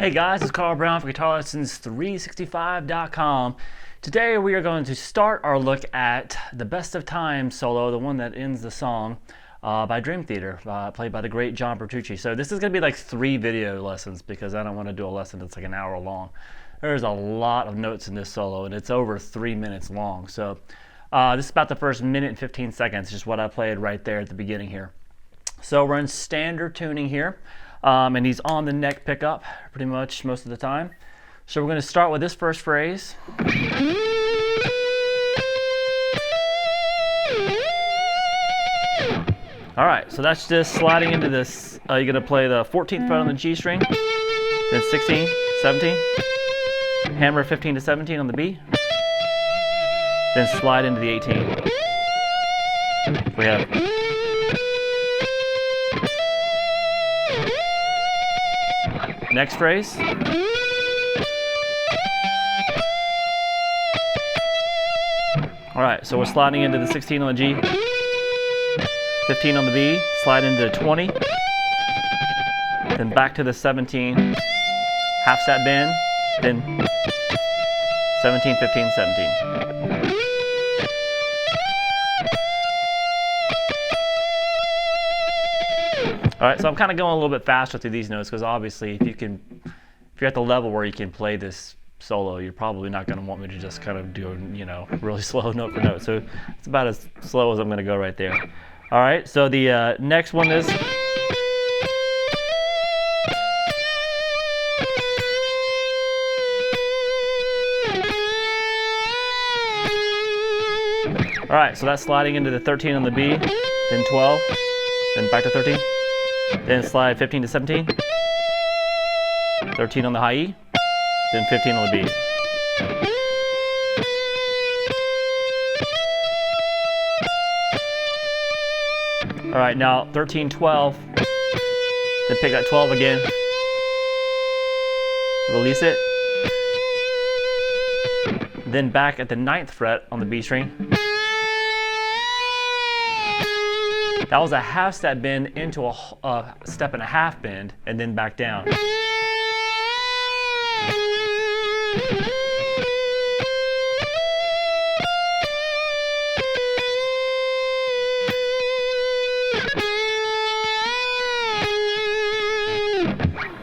Hey guys, it's Carl Brown for GL365.com. Today we are going to start our look at the Best of Time solo, the one that ends the song, by Dream Theater, played by the great John Bertucci. So this is going to be like 3 video lessons because I don't want to do a lesson that's like an hour long. There's a lot of notes in this solo and it's over 3 minutes long. So this is about the first minute and 15 seconds, just what I played right there at the beginning here. So we're in standard tuning here. And he's on the neck pickup pretty much most of the time. So we're going to start with this first phrase. Alright, so that's just sliding into this. You're going to play the 14th fret on the G string, then 16, 17, hammer 15 to 17 on the B, then slide into the 18. We have next phrase. Alright, so we're sliding into the 16 on the G, 15 on the B, slide into the 20, then back to the 17, half step bend, then 17, 15, 17. Alright, so I'm kind of going a little bit faster through these notes because obviously if you're at the level where you can play this solo, you're probably not going to want me to just kind of do, really slow note for note. So it's about as slow as I'm going to go right there. Alright, so the next one is alright, so that's sliding into the 13 on the B, then 12, then back to 13. Then slide 15 to 17, 13 on the high E, then 15 on the B. All right, now 13, 12, then pick that 12 again, release it, then back at the 9th fret on the B string. That was a half step bend into a step and a half bend, and then back down.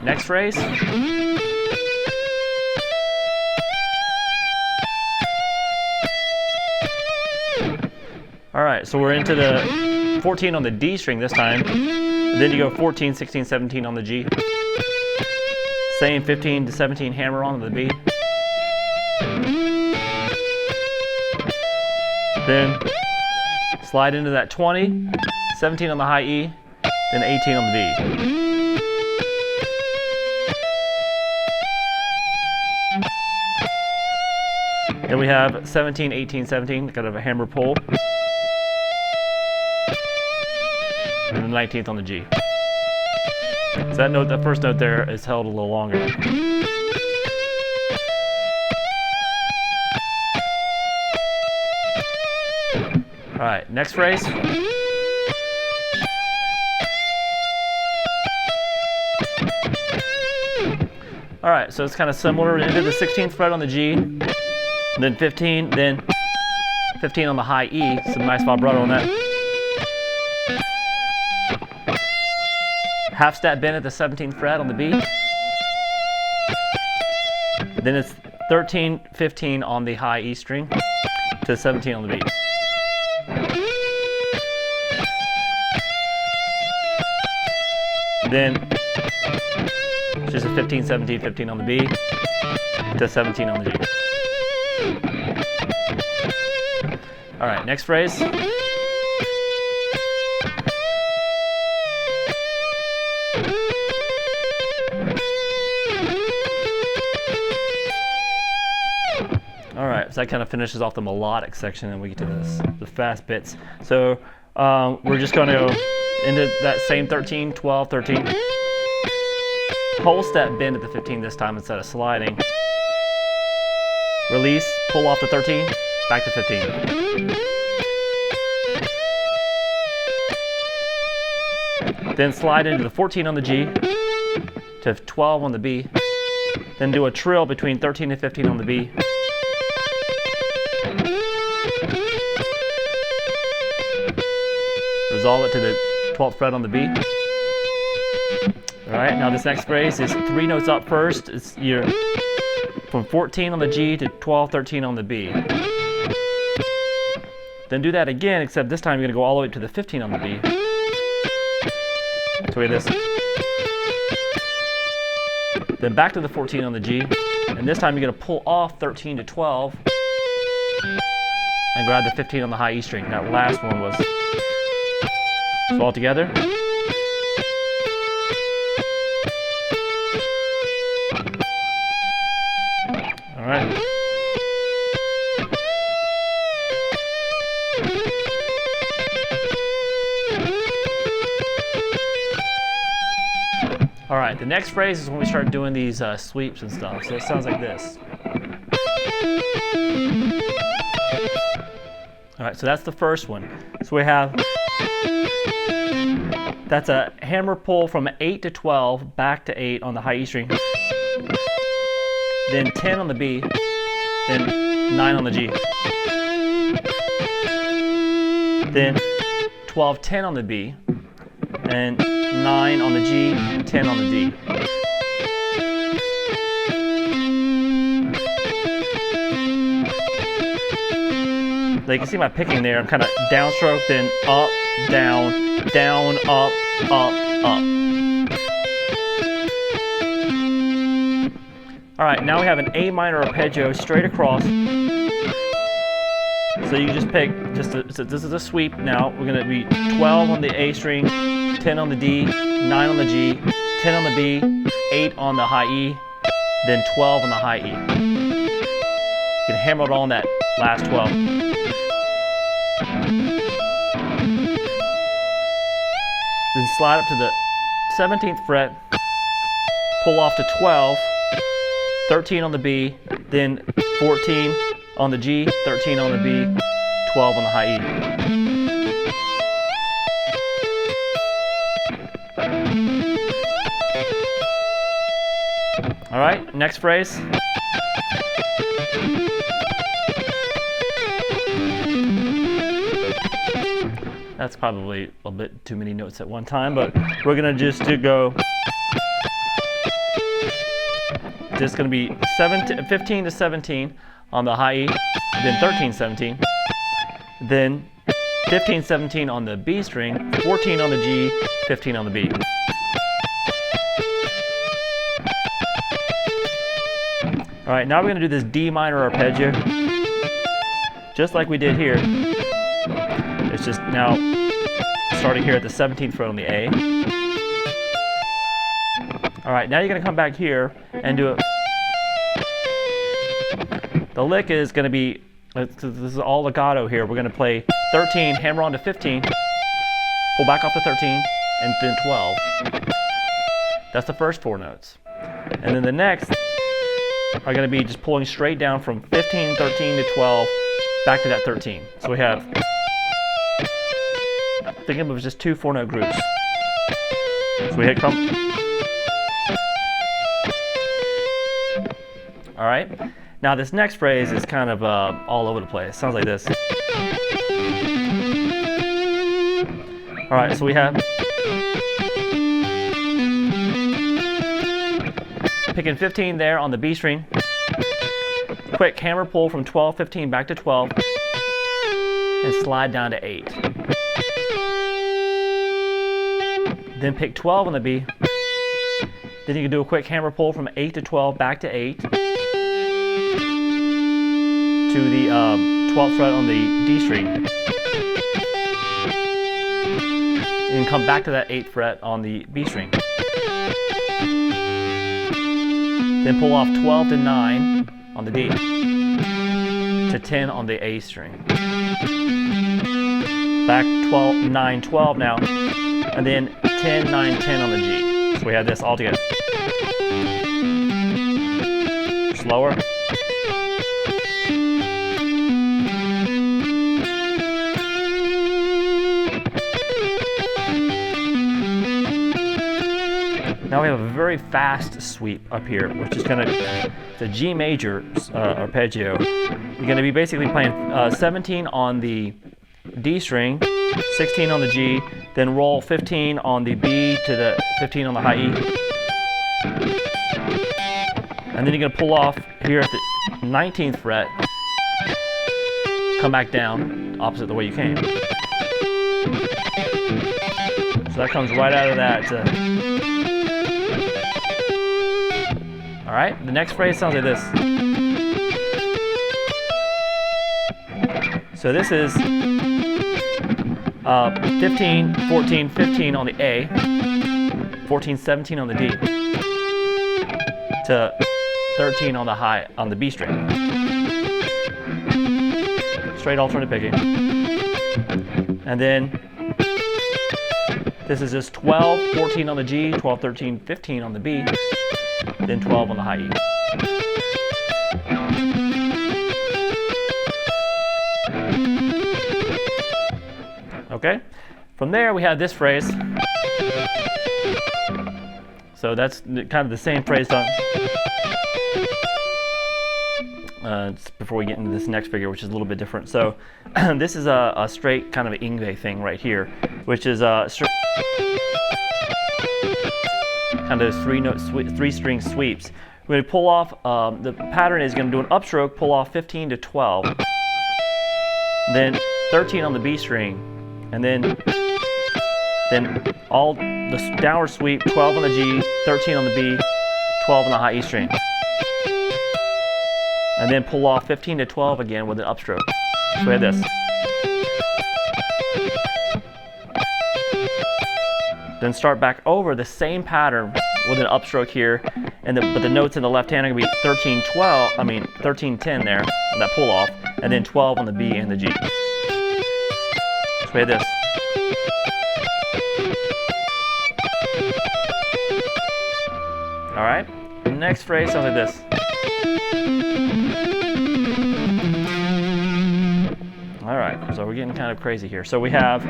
Next phrase. All right, so we're into the 14 on the D string this time. Then you go 14, 16, 17 on the G. Same 15 to 17 hammer on the B. Then slide into that 20, 17 on the high E, then 18 on the B. Then we have 17, 18, 17, kind of a hammer pull. And the 19th on the G. So that note, that first note there is held a little longer. All right, next phrase. All right, so it's kind of similar into the 16th fret on the G, then 15, then 15 on the high E, some nice vibrato on that. half step bend at the 17th fret on the B. Then it's 13, 15 on the high E string to 17 on the B. Then just a 15, 17, 15 on the B to 17 on the G. All right, next phrase. All right, so that kind of finishes off the melodic section, and we get to the fast bits. So we're just going to go into that same 13, 12, 13. Whole step bend at the 15 this time instead of sliding. Release, pull off the 13, back to 15. Then slide into the 14 on the G to 12 on the B. Then do a trill between 13 and 15 on the B. Resolve it to the 12th fret on the B. All right, now this next phrase is 3 notes up first. It's you're from 14 on the G to 12, 13 on the B. Then do that again, except this time you're going to go all the way to the 15 on the B. So we have this. Then back to the 14 on the G, and this time you're going to pull off 13 to 12 and grab the 15 on the high E string. That last one was. So all together. All right. All right, the next phrase is when we start doing these sweeps and stuff. So it sounds like this. All right, so that's the first one. So we have, that's a hammer pull from 8 to 12, back to 8 on the high E string. Then 10 on the B, then 9 on the G. Then 12, 10 on the B, and 9 on the G, 10 on the D. Now you can see my picking there. I'm kind of downstroke, then up, down, down, up, up. All right, now we have an A minor arpeggio straight across. So you just pick, so this is a sweep now. We're going to be 12 on the A string, 10 on the D, 9 on the G, 10 on the B, 8 on the high E, then 12 on the high E. You can hammer it on that last 12. Then slide up to the 17th fret, pull off to 12, 13 on the B, then 14 on the G, 13 on the B, 12 on the high E. All right, next phrase. That's probably a bit too many notes at one time, but we're gonna just go. Just gonna be 15 to 17 on the high E, then 13, 17, then 15, 17 on the B string, 14 on the G, 15 on the B. All right, now we're gonna do this D minor arpeggio, just like we did here. It's just now starting here at the 17th fret on the A. All right, now you're gonna come back here and do it. The lick is gonna be, this is all legato here. We're gonna play 13, hammer on to 15, pull back off to 13, and then 12. That's the first 4 notes. And then the next are gonna be just pulling straight down from 15, 13 to 12, back to that 13. So we have, think of it as just 2 4-note groups. So we hit all right. Now this next phrase is kind of all over the place. It sounds like this. All right, so we have picking 15 there on the B string. Quick hammer pull from 12, 15 back to 12, and slide down to 8. Then pick 12 on the B. Then you can do a quick hammer pull from 8 to 12 back to 8 to the 12th fret on the D string, and come back to that 8th fret on the B string. Then pull off 12 to 9 on the D to 10 on the A string. Back 12, 9, 12 now, and then 10, 9, 10 on the G. So we have this all together. Slower. Now we have a very fast sweep up here, which is going to, the G major arpeggio. You're going to be basically playing 17 on the D string, 16 on the G, then roll 15 on the B to the 15 on the high E. And then you're going to pull off here at the 19th fret, come back down, opposite the way you came. So that comes right out of that. All right, the next phrase sounds like this. So this is 15, 14, 15 on the A, 14, 17 on the D, to 13 on the high on the B string. Straight alternate picking. And then this is just 12, 14 on the G, 12, 13, 15 on the B, then 12 on the high E. Okay? From there we have this phrase. So that's kind of the same phrase done before we get into this next figure, which is a little bit different. So this is a straight kind of Ingve thing right here, which is kind of those three string sweeps. We're going to pull off, the pattern is going to do an upstroke, pull off 15 to 12, then 13 on the B string, and then all the downward sweep, 12 on the G, 13 on the B, 12 on the high E string. And then pull off 15 to 12 again with an upstroke. So we have this. Then start back over the same pattern with an upstroke here, and but the notes in the left hand are going to be 13, 12, 13, 10 there, on that pull off, and then 12 on the B and the G. So we have this. All right, the next phrase sounds like this. All right, so we're getting kind of crazy here. So we have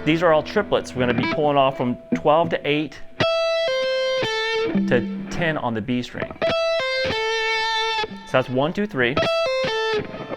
these are all triplets. We're going to be pulling off from 12 to 8 to 10 on the B string. So that's 1, 2, 3.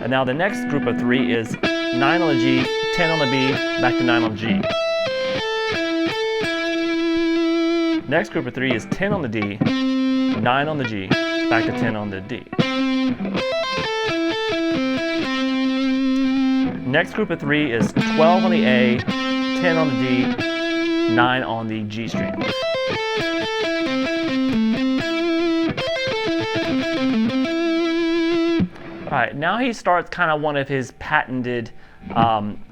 And now the next group of 3 is 9 on the G, 10 on the B, back to 9 on the G. Next group of 3 is 10 on the D, 9 on the G, back to 10 on the D. Next group of 3 is 12 on the A, 10 on the D, 9 on the G string. All right, now he starts kind of one of his patented,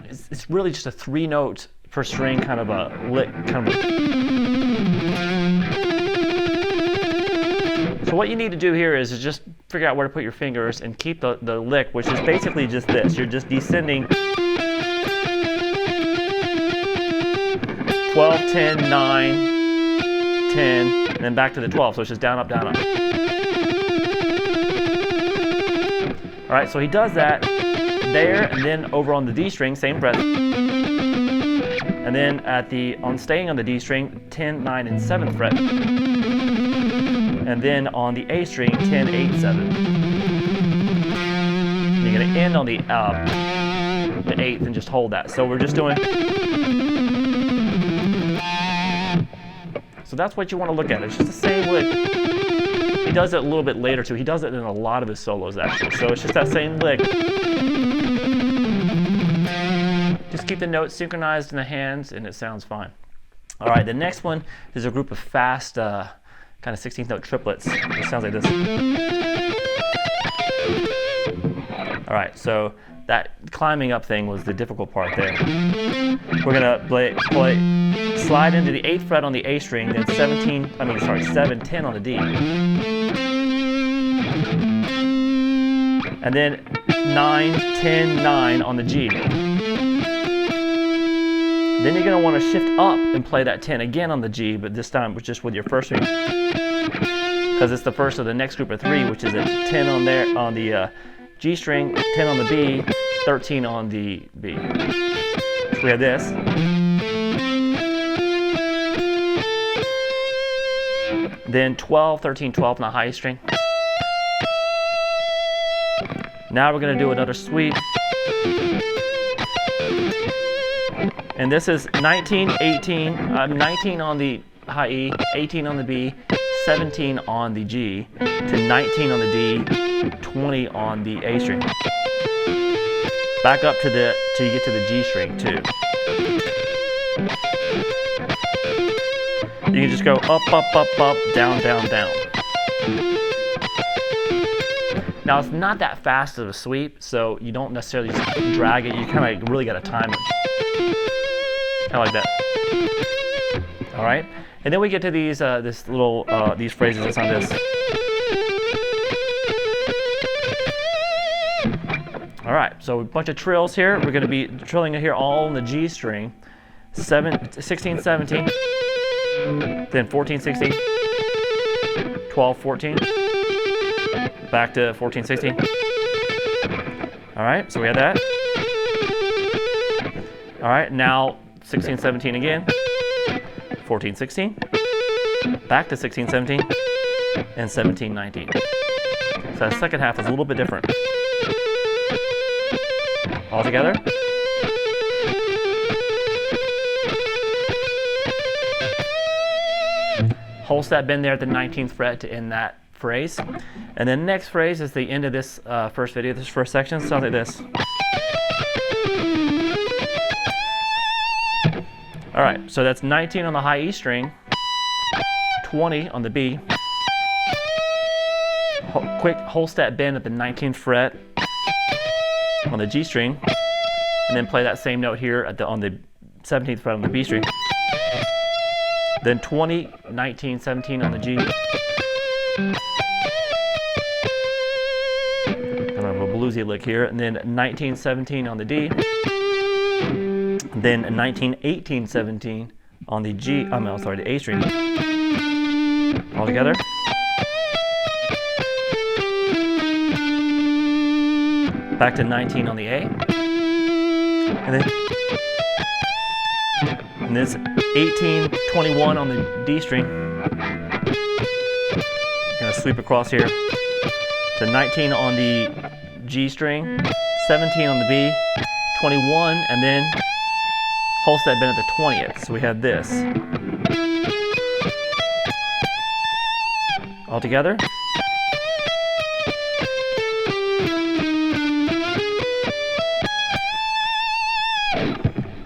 it's really just a 3 note per string kind of a lick. So what you need to do here is just figure out where to put your fingers and keep the lick, which is basically just this. You're just descending 12, 10, 9, 10, and then back to the 12. So it's just down, up, down, up. All right, so he does that there, and then over on the D string, same fret. And then staying on the D string, 10, 9, and 7th fret. And then on the A string, 10, 8, 7. And you're going to end on the 8th and just hold that. So we're just doing. So So that's what you want to look at. It's just the same lick. He does it a little bit later too. He does it in a lot of his solos actually. So it's just that same lick. Just keep the notes synchronized in the hands and it sounds fine. All right, the next one is a group of fast kind of 16th note triplets. It sounds like this. All right, so that climbing up thing was the difficult part there. We're gonna play slide into the 8th fret on the A string, then 7, 10 on the D. And then 9, 10, 9 on the G. Then you're going to want to shift up and play that 10 again on the G, but this time just with your first string. Because it's the first of the next group of 3, which is a 10 on there on the G string, 10 on the B, 13 on the B. So we have this. Then 12, 13, 12 on the high string. Now we're going to do another sweep. And this is 19, 18, 19 on the high E, 18 on the B, 17 on the G, to 19 on the D, 20 on the A string. Back up to till you get to the G string too. You can just go up, up, up, up, down, down, down. Now it's not that fast of a sweep, so you don't necessarily just drag it. You kind of really got to time it. Kind of like that. All right, and then we get to these these phrases that's on this. All right, so a bunch of trills here. We're going to be trilling it here all on the G string. 16, 17, then 14, 16, 12, 14, back to 14, 16. All right, so we have that. All right, now 16, 17 again, 14, 16, back to 16, 17, and 17, 19. So the second half is a little bit different. All together. Hold that bend there at the 19th fret to end that phrase. And then next phrase is the end of this first video, this first section. Sounds like this. All right, so that's 19 on the high E string, 20 on the B. Quick whole step bend at the 19th fret on the G string, and then play that same note here at on the 17th fret on the B string. Then 20, 19, 17 on the G. Kind of a bluesy lick here, and then 19, 17 on the D. Then 19, 18, 17 on the G, the A string. All together. Back to 19 on the A. And this 18, 21 on the D string. Gonna sweep across here to 19 on the G string, 17 on the B, 21, and then whole step bend at the 20th. So we have this. All together.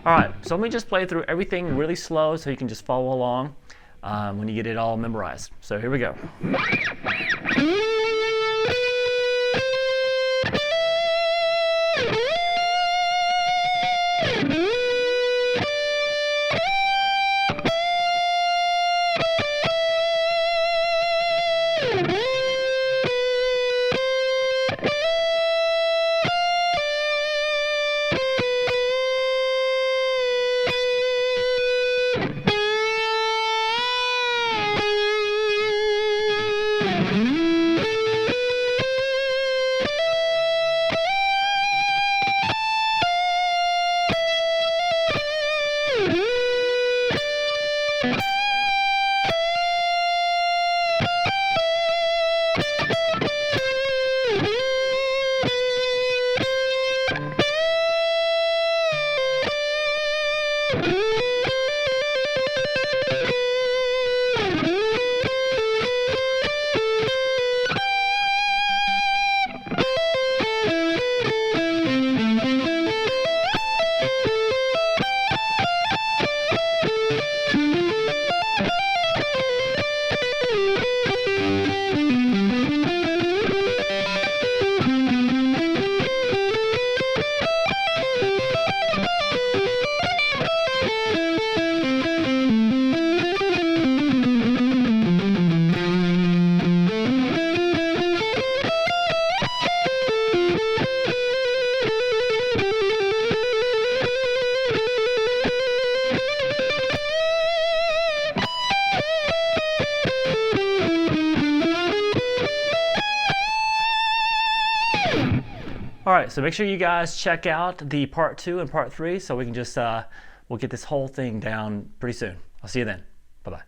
All right, so let me just play through everything really slow so you can just follow along when you get it all memorized. So here we go. All right, so make sure you guys check out the part 2 and part 3 so we can just we'll get this whole thing down pretty soon. I'll see you then. Bye bye.